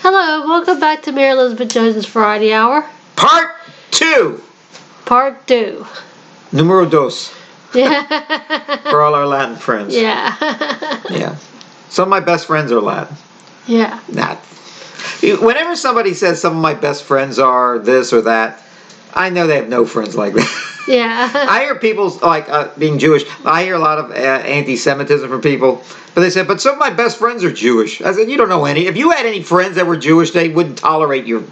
Hello, welcome back to Mary Elizabeth Jones's Variety Hour. Part 2. Part 2. Numero dos. Yeah. For all our Latin friends. Yeah. Yeah. Some of my best friends are Latin. Yeah. Not. Whenever somebody says some of my best friends are this or that, I know they have no friends like that. Yeah. I hear people like being Jewish. I hear a lot of anti-Semitism from people, but they said, "But some of my best friends are Jewish." I said, "You don't know any. If you had any friends that were Jewish, they wouldn't tolerate your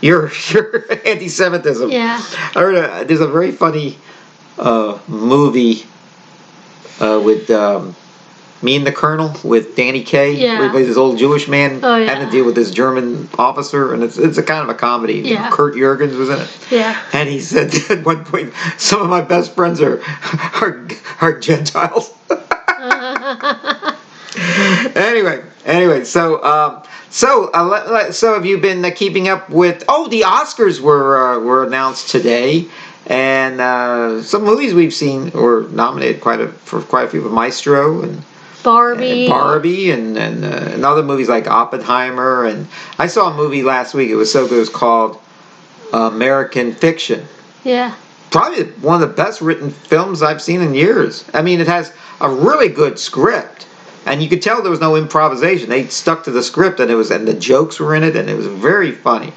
anti-Semitism." Yeah. I heard there's a very funny movie with Me and the Colonel with Danny Kaye. Yeah. Where he plays this old Jewish man having to deal with this German officer, and it's a kind of a comedy. Yeah. Kurt Jurgens was in it. Yeah. And he said at one point, "Some of my best friends are Gentiles." Anyway, so have you been keeping up with? Oh, the Oscars were announced today, and some movies we've seen were nominated for quite a few. Maestro and Barbie and other movies like Oppenheimer. And I saw a movie last week. It was so good. It was called American Fiction. Yeah. Probably one of the best written films I've seen in years. I mean, it has a really good script, and you could tell there was no improvisation. They stuck to the script, and the jokes were in it, and it was very funny.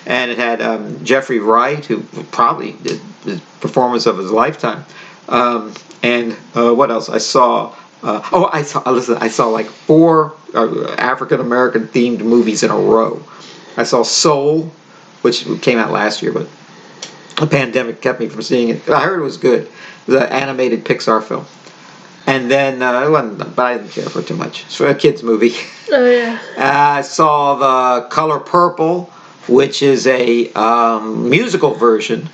And it had Jeffrey Wright, who probably did the performance of his lifetime. And what else? I saw. I saw like 4 African American themed movies in a row. I saw Soul, which came out last year, but the pandemic kept me from seeing it. I heard it was good. The animated Pixar film. And then it wasn't, but I didn't care for it too much. It's for a kids movie. Oh yeah. I saw The Color Purple, which is a musical version.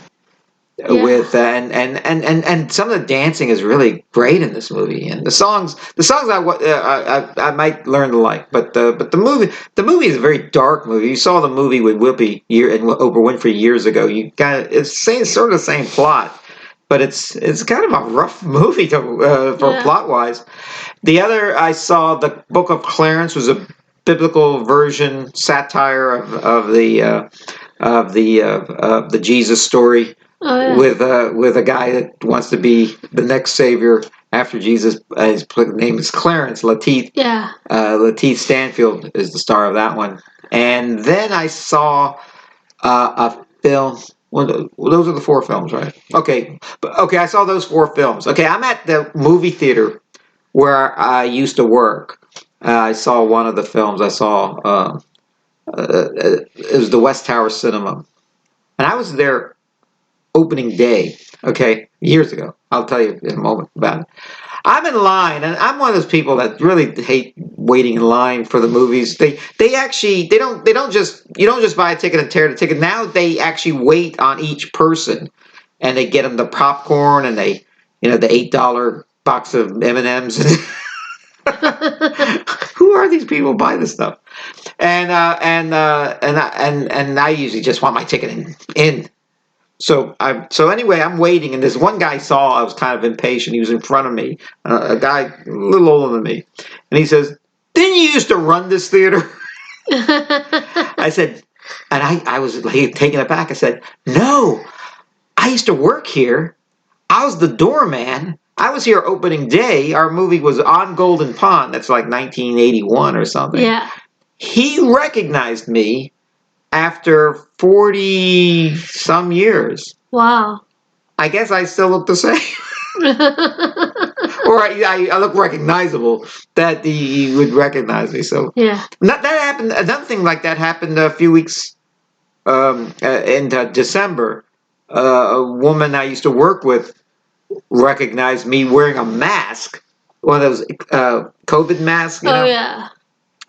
Yeah. With and some of the dancing is really great in this movie, and the songs I might learn to like, but the movie is a very dark movie. You saw the movie with Whoopi and Oprah Winfrey years ago. It's sort of the same plot, but it's kind of a rough movie for plot wise. The other I saw, The Book of Clarence, was a biblical version satire of the Jesus story. Oh, yeah. With a guy that wants to be the next savior after Jesus. His name is Clarence. Lateef. Yeah. Lateef Stanfield is the star of that one. And then I saw a film. Well, those are the 4 films, right? Okay. I saw those 4 films. Okay, I'm at the movie theater where I used to work. I saw one of the films. I saw it was the West Tower Cinema, and I was there opening day, okay, years ago. I'll tell you in a moment about it. I'm in line, and I'm one of those people that really hate waiting in line for the movies. They don't just buy a ticket and tear the ticket. Now they actually wait on each person, and they get them the popcorn and the $8 box of M&Ms. Who are these people who buy this stuff? And I usually just want my ticket in. So anyway, I'm waiting, and this one guy saw I was kind of impatient. He was in front of me, a guy a little older than me, and he says, "Didn't you used to run this theater?" I said, and I was taken aback. I said, "No, I used to work here. I was the doorman. I was here opening day. Our movie was On Golden Pond. That's like 1981 or something." Yeah. He recognized me after 40 some years. Wow. I guess I still look the same. Or I look recognizable that he would recognize me. So Yeah. that happened. Another thing like that happened a few weeks in December. A woman I used to work with recognized me wearing a mask, one of those COVID masks. You know? Yeah.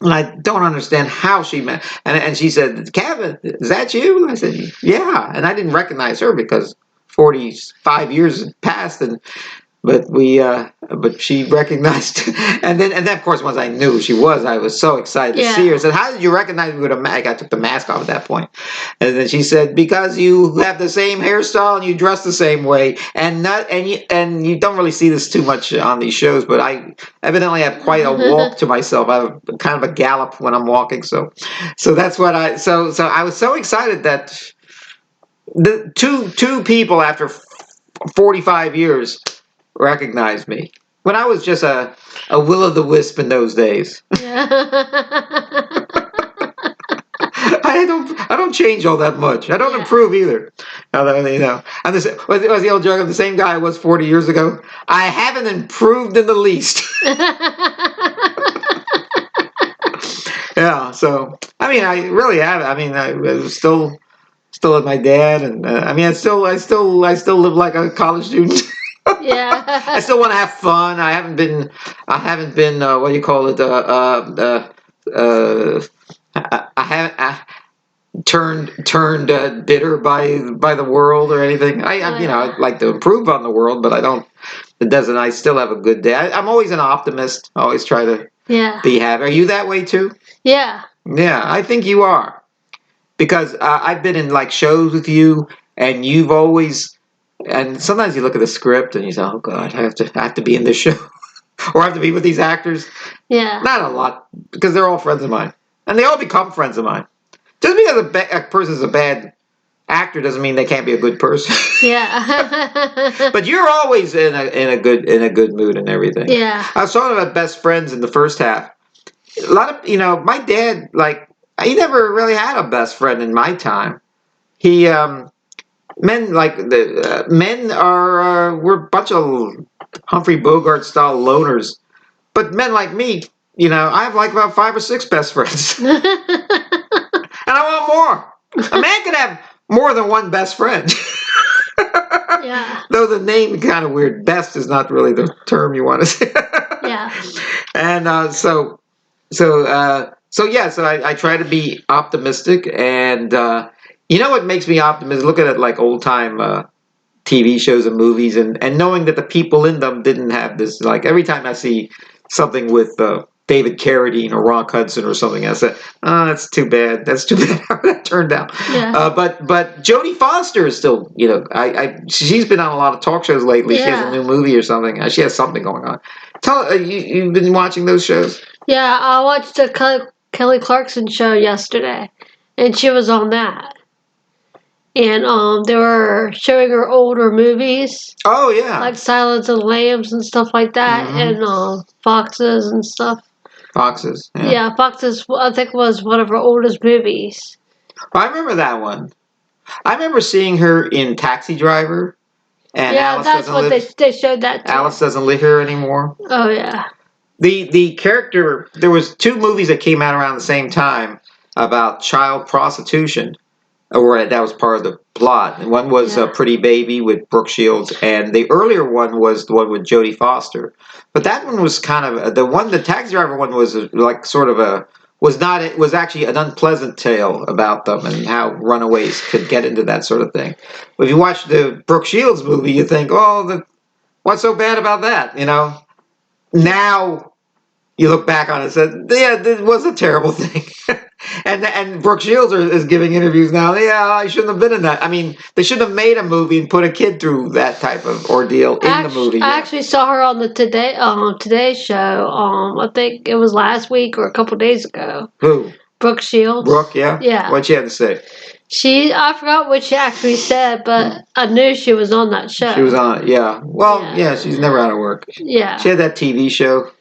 And I don't understand how she met. And she said, "Kevin, is that you?" I said, "Yeah." And I didn't recognize her because 45 years had passed, and but she recognized, and then of course once I knew who she was, I was so excited to see her. I said, "How did you recognize me with a mask?" I took the mask off at that point, and then she said, "Because you have the same hairstyle and you dress the same way, and you don't really see this too much on these shows, but I evidently have quite a walk to myself. I have kind of a gallop when I'm walking, so that's what so I was so excited that the two people after 45 years recognized me when I was just a will o' the wisp in those days. I don't change all that much. I don't improve either. I'm was the old joke of the same guy I was 40 years ago. I haven't improved in the least. Yeah, so I mean, I really have. I mean, I was still with my dad, and I mean, I still live like a college student. I still want to have fun. I haven't been what do you call it? I haven't turned bitter by the world or anything. I'd like to improve on the world, but I don't. It doesn't. I still have a good day. I'm always an optimist. I always try to be happy. Are you that way too? Yeah. Yeah, I think you are because I've been in like shows with you, and you've always. And sometimes you look at the script and you say, "Oh God, I have to be in this show, or I have to be with these actors." Yeah. Not a lot, because they're all friends of mine, and they all become friends of mine. Just because a person's a bad actor doesn't mean they can't be a good person. Yeah. But you're always in a good mood and everything. Yeah. I was talking about best friends in the first half. A lot of my dad, like, he never really had a best friend in my time. He men like the men are we're a bunch of Humphrey Bogart style loners. But men like me, I have like about 5 or 6 best friends, and I want more. A man can have more than one best friend. Yeah. Though the name kind of weird. Best is not really the term you want to say. Yeah. And so I try to be optimistic, and what makes me optimistic? Look at it like old time TV shows and movies, and knowing that the people in them didn't have this. Like every time I see something with David Carradine or Rock Hudson or something, I say, "Oh, that's too bad. That's too bad how that turned out." Yeah. But Jodie Foster is still, she's been on a lot of talk shows lately. She has a new movie or something. She has something going on. You've been watching those shows? Yeah, I watched the Kelly Clarkson show yesterday, and she was on that. And they were showing her older movies. Oh yeah, like Silence of the Lambs and stuff like that, Mhm. and Foxes and stuff. Foxes. Yeah, Foxes, I think, was one of her oldest movies. I remember that one. I remember seeing her in Taxi Driver. And Yeah, that's what they showed that too. Alice doesn't live here anymore. Oh yeah. The character, there was 2 movies that came out around the same time about child prostitution, or that was part of the plot. And one was Pretty Baby with Brooke Shields, and the earlier one was the one with Jodie Foster. But that one was kind of the Taxi Driver one was like sort of it was actually an unpleasant tale about them and how runaways could get into that sort of thing. But if you watch the Brooke Shields movie, you think, oh, what's so bad about that? Now you look back on it and said, yeah, this was a terrible thing. and Brooke Shields is giving interviews now. Yeah, I shouldn't have been in that. I mean, they shouldn't have made a movie and put a kid through that type of ordeal in the movie. I actually saw her on the Today show. I think it was last week or a couple days ago. Who? Brooke Shields. Brooke, yeah? Yeah. What'd she have to say? I forgot what she actually said, but I knew she was on that show. She was on it, yeah. Well, yeah, she's never out of work. Yeah. She had that TV show.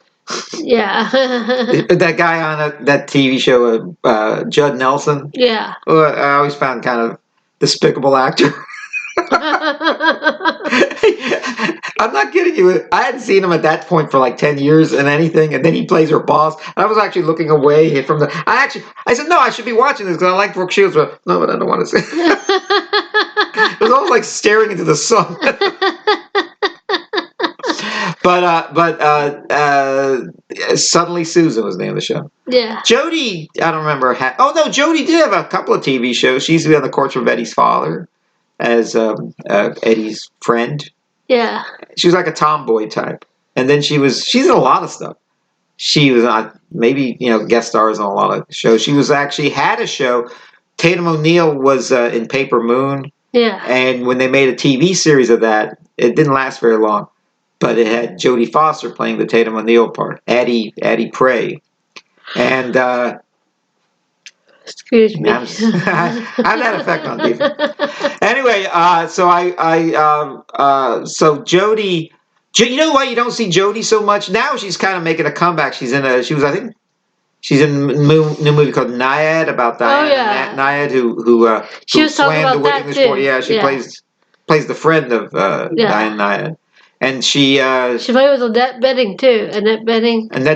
Yeah. That guy on that TV show, Judd Nelson. Yeah. I always found kind of despicable actor. I'm not kidding you. I hadn't seen him at that point for like 10 years and anything, and then he plays her boss. And I was actually looking away from I said, no, I should be watching this because I like Brooke Shields, but no, but I don't want to see. It was almost like staring into the sun. But Suddenly Susan was the name of the show. Yeah. Jodie, I don't remember. Jodie did have a couple of TV shows. She used to be on The Courtship of Eddie's Father as Eddie's friend. Yeah. She was like a tomboy type. And then she's in a lot of stuff. She was on maybe guest stars on a lot of shows. She was actually had a show. Tatum O'Neal was in Paper Moon. Yeah. And when they made a TV series of that, it didn't last very long. But it had Jodie Foster playing the Tatum O'Neal part, Addie Prey. And excuse me. I have that effect on people. Anyway, so Jodie, you know why you don't see Jodie so much now? She's kind of making a comeback. She's in a new movie called Naiad about Diana Naiad who she was talking swam about the that English too. Water. Yeah, she plays the friend of Diana Naiad, and she played with Annette Bening too. Annette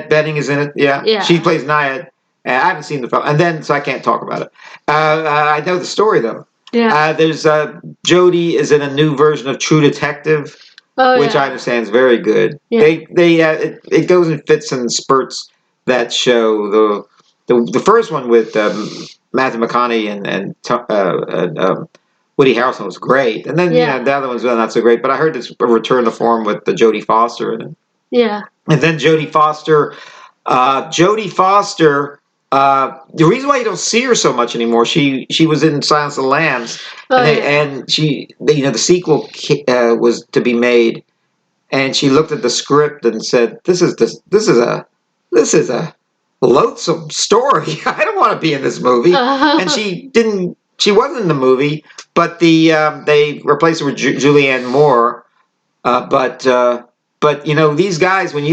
Bening is in it. Yeah. She plays Naiad. I haven't seen the film, and then so I can't talk about it. I know the story though. Yeah. There's Jodie is in a new version of True Detective, which I understand is very good. Yeah. It goes in fits and spurts. That show, the first one with Matthew McConaughey and Woody Harrelson was great, and then the other one's not so great. But I heard this return to form with the Jodie Foster in it. Yeah. And then Jodie Foster. The reason why you don't see her so much anymore, she was in Silence of the Lambs, and the sequel was to be made, and she looked at the script and said, "This is a loathsome story. I don't want to be in this movie." And she didn't. She wasn't in the movie, but they replaced her with Julianne Moore. But these guys, when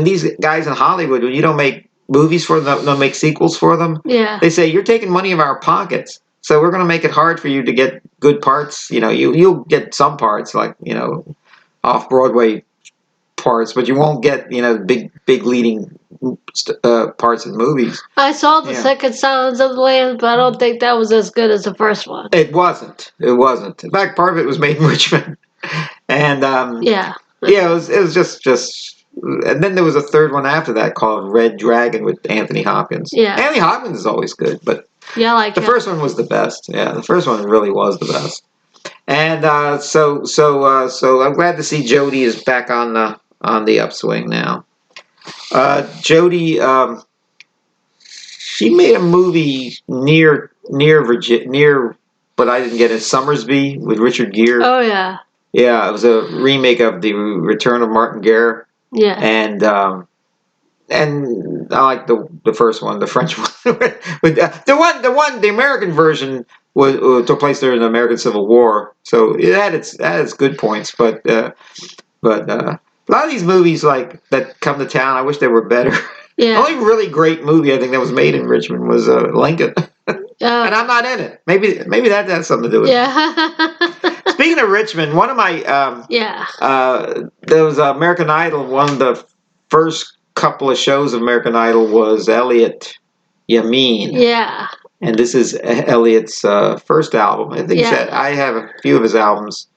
these guys in Hollywood, when you don't make movies for them, don't make sequels for them, they say you're taking money of our pockets, so we're going to make it hard for you to get good parts. You'll get some parts like off Broadway parts, but you won't get big leading parts in movies. I saw the second Silence of the Lambs, but I don't think that was as good as the first one. It wasn't. In fact, part of it was made in Richmond, and it was just. And then there was a third one after that called Red Dragon with Anthony Hopkins. Yeah, Anthony Hopkins is always good, but the first one was the best. Yeah, the first one really was the best. And so I'm glad to see Jodie is back on the upswing now. Jodie, she made a movie near Virginia, but I didn't get it. Summersby with Richard Gere. Oh yeah. Yeah, it was a remake of The Return of Martin Gere. Yeah. And I like the first one, the French one. The American version took place during the American Civil War, so it had its good points. But a lot of these movies like that come to town, I wish they were better. Yeah. The only really great movie I think that was made in Richmond was Lincoln. And I'm not in it. Maybe that has something to do with it. Yeah. Speaking of Richmond, one of my there was American Idol. One of the first couple of shows of American Idol was Elliot, Yamin. Yeah. And this is Elliot's first album. I think I have a few of his albums.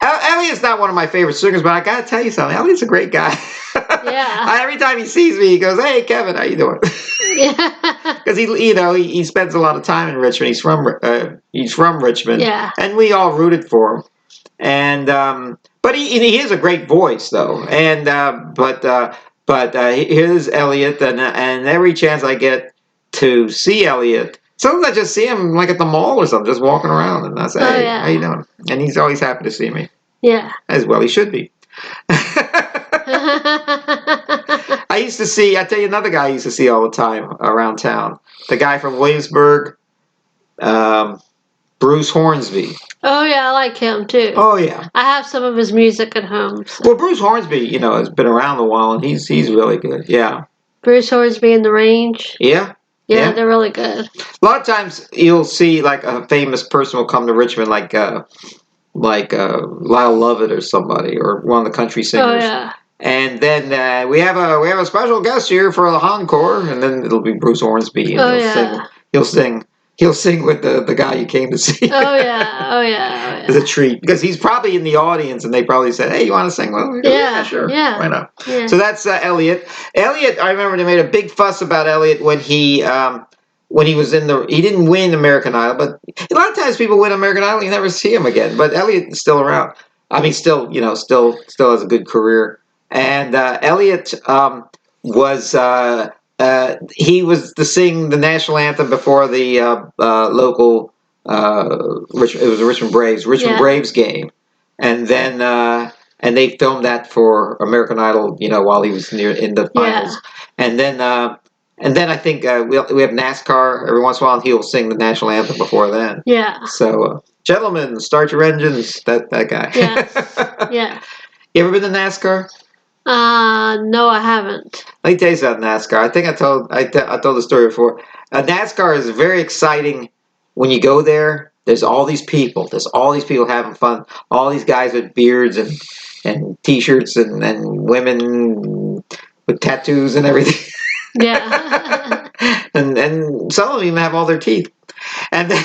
Elliot's not one of my favorite singers, but I gotta tell you something. Elliot's a great guy. Yeah. Every time he sees me, he goes, "Hey, Kevin, how you doing?" Yeah. Because he spends a lot of time in Richmond. He's from Richmond. Yeah. And we all rooted for him. And but he has a great voice though. And but here's Elliot, and every chance I get to see Elliot. Sometimes I just see him like at the mall or something, just walking around, and I say, "Hey, how you doing?" And he's always happy to see me. Yeah, as well he should be. I tell you another guy I used to see all the time around town. The guy from Williamsburg, Bruce Hornsby. Oh yeah, I like him too. Oh yeah, I have some of his music at home. So. Well, Bruce Hornsby, has been around a while, and he's really good. Yeah. Bruce Hornsby and the Range. Yeah. Yeah, they're really good. A lot of times you'll see like a famous person will come to Richmond, like Lyle Lovett or somebody, or one of the country singers. Oh yeah. And then we have a special guest here for the encore, and then it'll be Bruce Hornsby, and he'll sing with the guy you came to see. Oh yeah. It's a treat because he's probably in the audience, and they probably said, "Hey, you want to sing?" Well, yeah, sure. Yeah. Why not? Yeah. So that's Elliot. Elliot, I remember they made a big fuss about Elliot when he when he was he didn't win American Idol, but a lot of times people win American Idol, you never see him again. But Elliot is still around. I mean, still, still has a good career. And Elliot was he was to sing the national anthem before the local it was a Richmond Braves game, and then and they filmed that for American Idol, while he was in the finals, and then. And then I think we have NASCAR every once in a while, and he'll sing the national anthem before then. Yeah. So, gentlemen, start your engines. That guy. Yeah. Yeah. You ever been to NASCAR? No, I haven't. Let me tell you something, NASCAR. I think I told the story before. NASCAR is very exciting when you go there. There's all these people. There's all these people having fun. All these guys with beards and T-shirts and women with tattoos and everything. Yeah. and some of them even have all their teeth. And then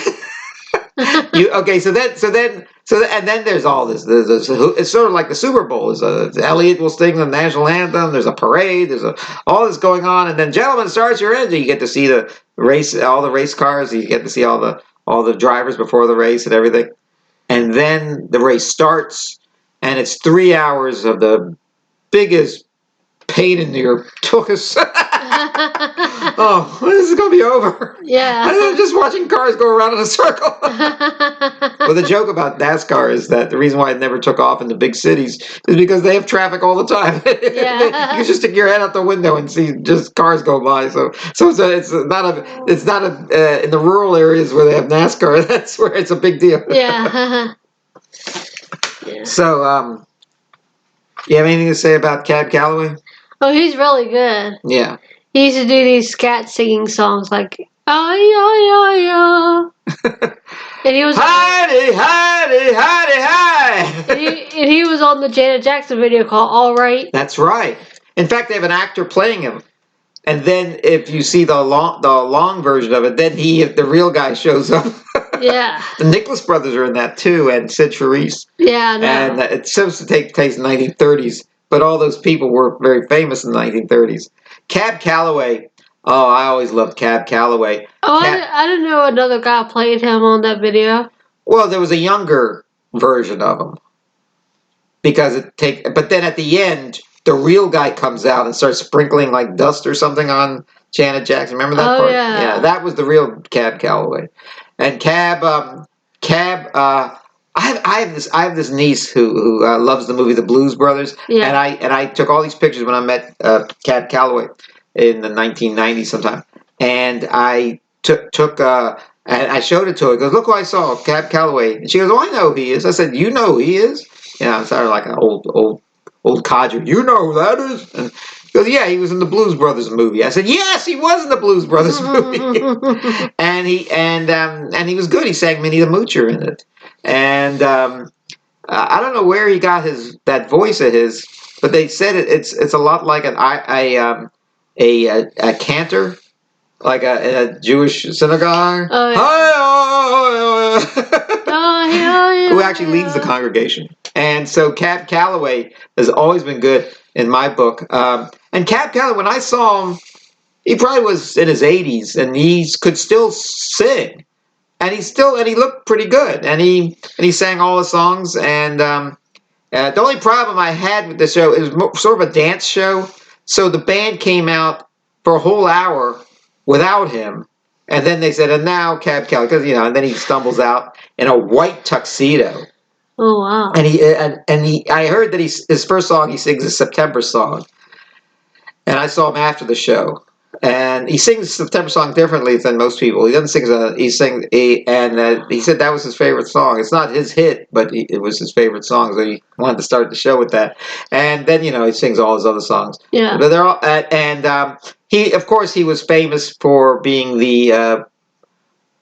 and then there's all this. It's sort of like the Super Bowl. Elliot will sing the national anthem. There's a parade. There's all this going on, and then gentlemen, start your engine. You get to see the race, all the race cars. You get to see all the drivers before the race and everything. And then the race starts, and it's 3 hours of the biggest pain in your tuchus. Oh, when is this going to be over? Yeah. I'm just watching cars go around in a circle. Well, the joke about NASCAR is that the reason why it never took off in the big cities is because they have traffic all the time. Yeah. You can just stick your head out the window and see just cars go by. So it's not in the rural areas where they have NASCAR. That's where it's a big deal. Yeah. Yeah. So, you have anything to say about Cab Calloway? Oh, he's really good. Yeah. He used to do these scat singing songs like "ay ay ay ay," and he was Heidi, Heidi, Heidi, hi. and he was on the Janet Jackson video called "All Right." That's right. In fact, they have an actor playing him, and then if you see the long version of it, then the real guy shows up. Yeah. The Nicholas brothers are in that too, and Sid Charisse. Yeah, I know. And it seems to take place in the 1930s, but all those people were very famous in the 1930s. Cab Calloway. Oh, I always loved Cab Calloway. Oh, I didn't know another guy played him on that video. Well, there was a younger version of him. But then at the end, the real guy comes out and starts sprinkling like dust or something on Janet Jackson. Remember that part? Yeah. That was the real Cab Calloway. And I have this niece who loves the movie The Blues Brothers. Yeah. And I took all these pictures when I met Cab Calloway in the 1990s sometime. And I and I showed it to her. He goes, "Look who I saw, Cab Calloway." And she goes, "Oh, I know who he is." I said, "You know who he is?" I sounded like an old codger. "You know who that is?" And he goes, "Yeah, he was in the Blues Brothers movie." I said, "Yes, he was in the Blues Brothers movie." and he was good. He sang Minnie the Moocher in it. And I don't know where he got that voice of his, but they said it's a lot like a cantor, like in a Jewish synagogue. Oh, yeah. Who actually leads the congregation. And so Cab Calloway has always been good in my book. And Cab Calloway, when I saw him, he probably was in his 80s, and he could still sing. And he looked pretty good. And he sang all the songs. And the only problem I had with the show, it was sort of a dance show. So the band came out for a whole hour without him. And then they said, "And now Cab Calloway," because and then he stumbles out in a white tuxedo. Oh, wow. And I heard that his first song he sings is September Song. And I saw him after the show. And he sings September Song differently than most people. He doesn't sing he said that was his favorite song. It's not his hit, but it was his favorite song, so he wanted to start the show with that. And then he sings all his other songs. Yeah. But they're all he was famous for being the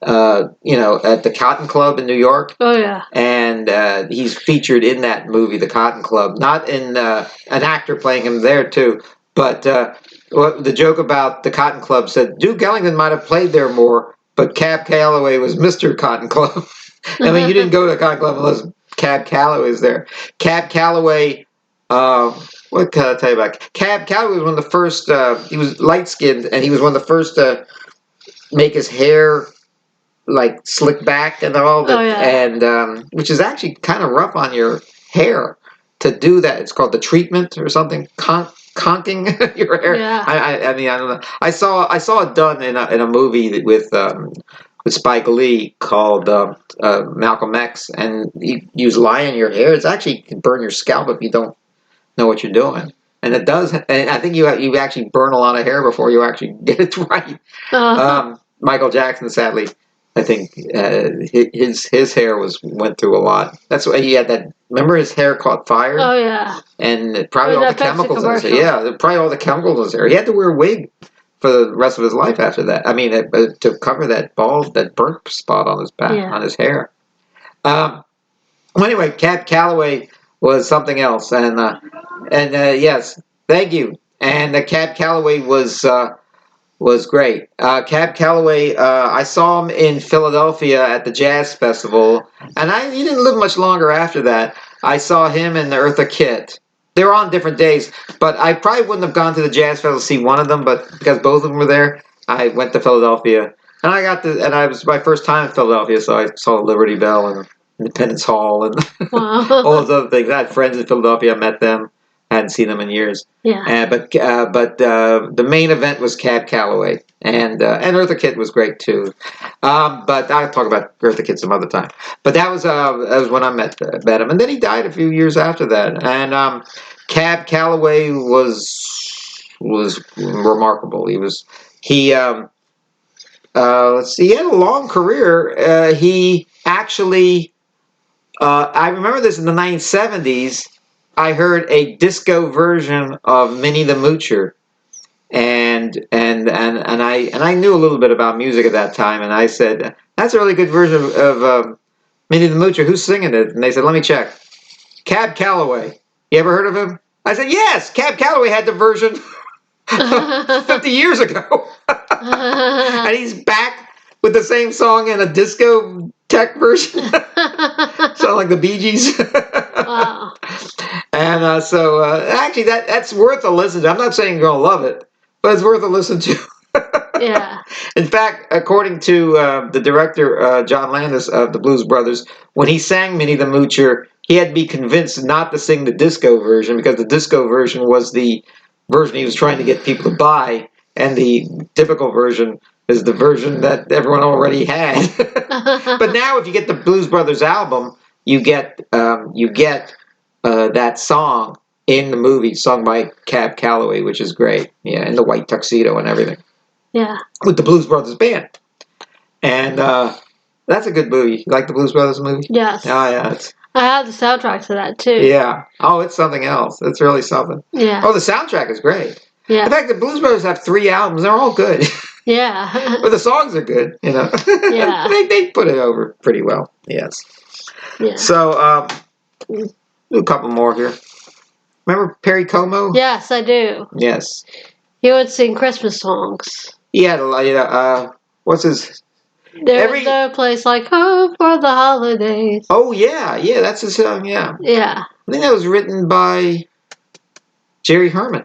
at the Cotton Club in New York. Oh, yeah. And he's featured in that movie, The Cotton Club. Not in an actor playing him there too, but the joke about the Cotton Club said Duke Ellington might have played there more, but Cab Calloway was Mr. Cotton Club. I mean, you didn't go to the Cotton Club unless Cab Calloway was there. Cab Calloway. What can I tell you about Cab Calloway? Was one of the first. He was light skinned, and he was one of the first make his hair like slick back and all that, Oh, yeah. and which is actually kind of rough on your hair to do that. It's called the treatment or something, conking your hair. Yeah. I mean, I don't know. I saw it done in a movie with Spike Lee called Malcolm X, and you use lye in your hair. It's actually can burn your scalp if you don't know what you're doing. And it does. And I think you actually burn a lot of hair before you actually get it right. Michael Jackson, sadly, I think his hair went through a lot. That's why he had that. Remember, his hair caught fire, Oh, yeah. and probably With all the that Pepsi chemicals in his hair. commercial. Yeah, probably all the chemicals in his hair. He had to wear a wig for the rest of his life after that. I mean, to cover that that burnt spot on his back, Yeah. on his hair. Um, well, anyway, Calloway was something else, and yes, thank you. And Cab Calloway was great. Cab Calloway, I saw him in Philadelphia at the Jazz Festival, and he didn't live much longer after that. I saw him and Eartha Kitt. They were on different days, but I probably wouldn't have gone to the Jazz Festival to see one of them, but because both of them were there, I went to Philadelphia. And I was my first time in Philadelphia, so I saw Liberty Bell and Independence Hall and all Wow. those other things. I had friends in Philadelphia. I met them. I hadn't seen them in years. Yeah. But the main event was Cab Calloway, and Eartha Kitt was great too. But I'll talk about Eartha Kitt some other time. But that was when I met him, and then he died a few years after that. And Cab Calloway was remarkable. He let's see, he had a long career. He actually I remember this in the 1970s. I heard a disco version of Minnie the Moocher, and I knew a little bit about music at that time, and I said, "That's a really good version of Minnie the Moocher. Who's singing it?" And they said, "Let me check. Cab Calloway. You ever heard of him?" I said, "Yes, Cab Calloway had the version 50 years ago, and he's back with the same song in a disco tech version." Sound like the Bee Gees. Wow. And actually, that's worth a listen to. I'm not saying you're gonna love it, but it's worth a listen to. Yeah. In fact, according to the director John Landis of the Blues Brothers, when he sang Minnie the Moocher, he had to be convinced not to sing the disco version because the disco version was the version he was trying to get people to buy, and the typical version is the version that everyone already had. But now, if you get the Blues Brothers album, you get that song in the movie, sung by Cab Calloway, which is great. Yeah, in the white tuxedo and everything, Yeah. with the Blues Brothers band. And that's a good movie. You like the Blues Brothers movie? Yes. Oh, yeah. I have the soundtrack to that too. Yeah. Oh, it's something else. It's really something. Yeah. Oh, the soundtrack is great. Yeah. In fact, the Blues Brothers have 3 albums. They're all good. Yeah. But the songs are good, you know. Yeah. They put it over pretty well. Yes. Yeah. So, do a couple more here. Remember Perry Como? Yes, I do. Yes. He would sing Christmas songs. He had what's his? There's no place like home for the holidays. Oh, yeah. That's his song. Yeah. Yeah. I think that was written by Jerry Herman,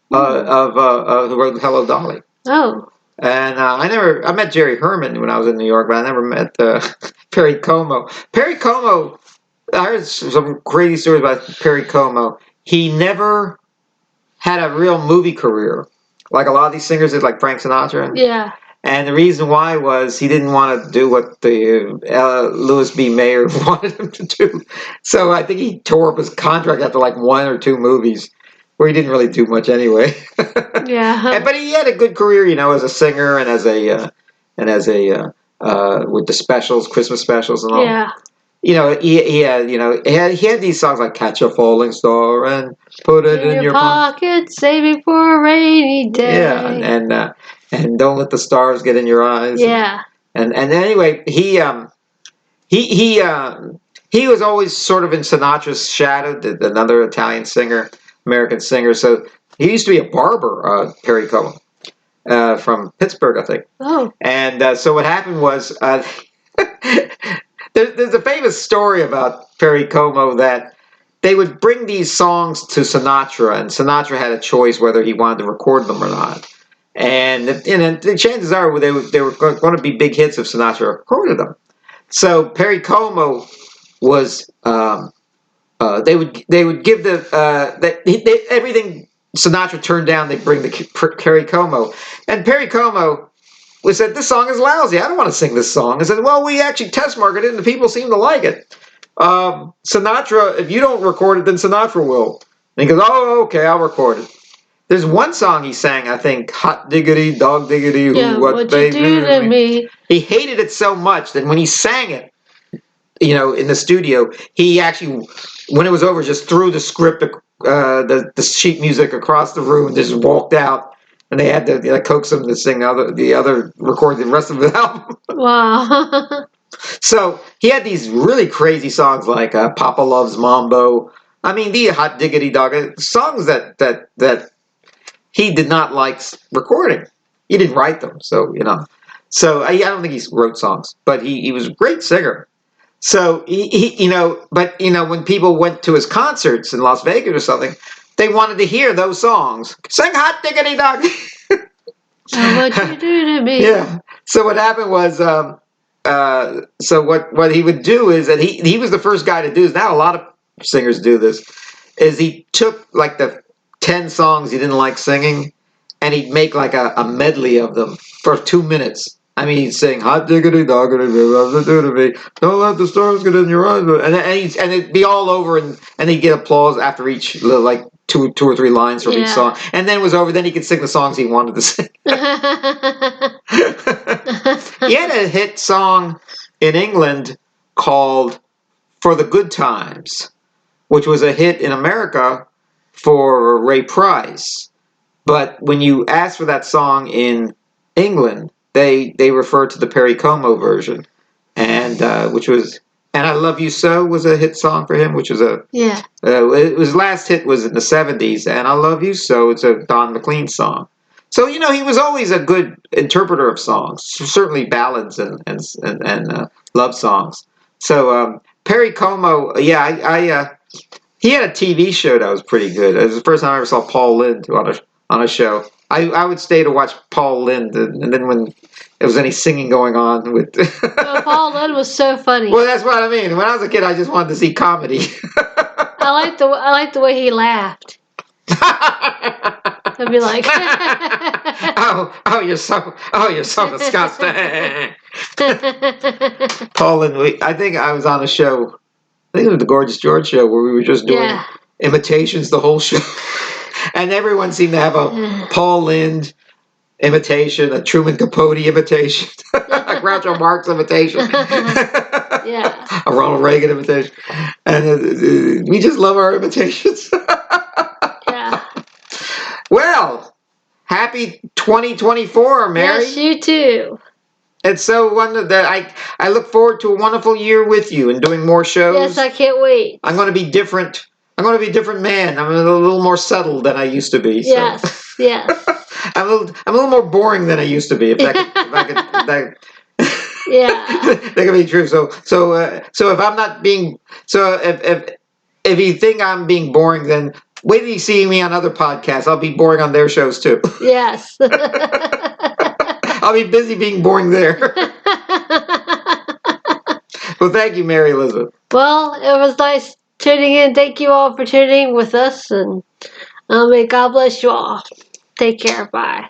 who wrote Hello Dolly. Oh. And I met Jerry Herman when I was in New York, but I never met Perry Como. Perry Como, I heard some crazy stories about Perry Como. He never had a real movie career, like a lot of these singers did, like Frank Sinatra. Yeah. And the reason why was he didn't want to do what the Louis B. Mayer wanted him to do. So I think he tore up his contract after like 1 or 2 movies, where he didn't really do much anyway. Yeah. But he had a good career, as a singer and as a with the specials, Christmas specials and all. Yeah. He had these songs like "Catch a Falling Star" and "Put It in Your pocket, saving for a rainy day. Yeah, and "Don't Let the Stars Get in Your Eyes." Yeah. And anyway, he was always sort of in Sinatra's shadow, another Italian singer, American singer. So he used to be a barber, Perry Como, from Pittsburgh, I think. Oh. And so what happened was, there's a famous story about Perry Como that they would bring these songs to Sinatra, and Sinatra had a choice whether he wanted to record them or not. And the chances are they were going to be big hits if Sinatra recorded them. So Perry Como was they would give the everything Sinatra turned down. They bring the Perry Como, and Perry Como we said, this song is lousy. I don't want to sing this song. I said, well, we actually test marketed it and the people seem to like it. Sinatra, if you don't record it, then Sinatra will. And he goes, oh, okay, I'll record it. There's one song he sang, I think, Hot Diggity, Dog Diggity, what they do to me. He hated it so much that when he sang it, in the studio, he actually, when it was over, just threw the script, the sheet music across the room and just walked out. And they had to coax him to sing record the rest of the album. Wow. So he had these really crazy songs like Papa Loves Mambo. I mean, the Hot Diggity Dog, songs that he did not like recording. He didn't write them, so So I don't think he wrote songs, but he was a great singer. So but when people went to his concerts in Las Vegas or something, they wanted to hear those songs. Sing Hot Diggity Dog. What you do to me? Yeah. So what happened was, so what he would do is, and he was the first guy to do this. Now a lot of singers do this. Is he took like the 10 songs he didn't like singing, and he'd make like a medley of them for 2 minutes. I mean, he'd sing "Hot Diggity Doggity, don't let the stars get in your eyes," and it'd be all over, and he'd get applause after each like two or three lines from each song, and then it was over. Then he could sing the songs he wanted to sing. He had a hit song in England called "For the Good Times," which was a hit in America for Ray Price. But when you ask for that song in England, they refer to the Perry Como version, and which was "And I Love You So" was a hit song for him, which was his last hit was in the 70s, "And I Love You So." It's a Don McLean song. So he was always a good interpreter of songs, certainly ballads and love songs. So Perry Como, he had a TV show that was pretty good. It was the first time I ever saw Paul Lynde on a show. I would stay to watch Paul Lynde, and then when there was any singing going on with. Well, Paul Lynde was so funny. Well, that's what I mean. When I was a kid, I just wanted to see comedy. I liked the way he laughed. I'd be like, you're so disgusting. Paul Lynde, I think I was on a show. I think it was the Gorgeous George show where we were just doing imitations the whole show. And everyone seemed to have a Paul Lynde imitation, a Truman Capote imitation, a Groucho Marx imitation, a Ronald Reagan imitation. And we just love our imitations. Well, happy 2024, Mary. Yes, you too. It's so wonderful that I look forward to a wonderful year with you and doing more shows. Yes, I can't wait. I'm going to be different. I'm going to be a different man. I'm a little more settled than I used to be. So. Yes. I'm a little more boring than I used to be. If that could be true. So if I'm not being if you think I'm being boring, then wait till you see me on other podcasts. I'll be boring on their shows too. Yes. I'll be busy being boring there. Well, thank you, Mary Elizabeth. Well, it was nice tuning in. Thank you all for tuning in with us, and may God bless you all. Take care. Bye.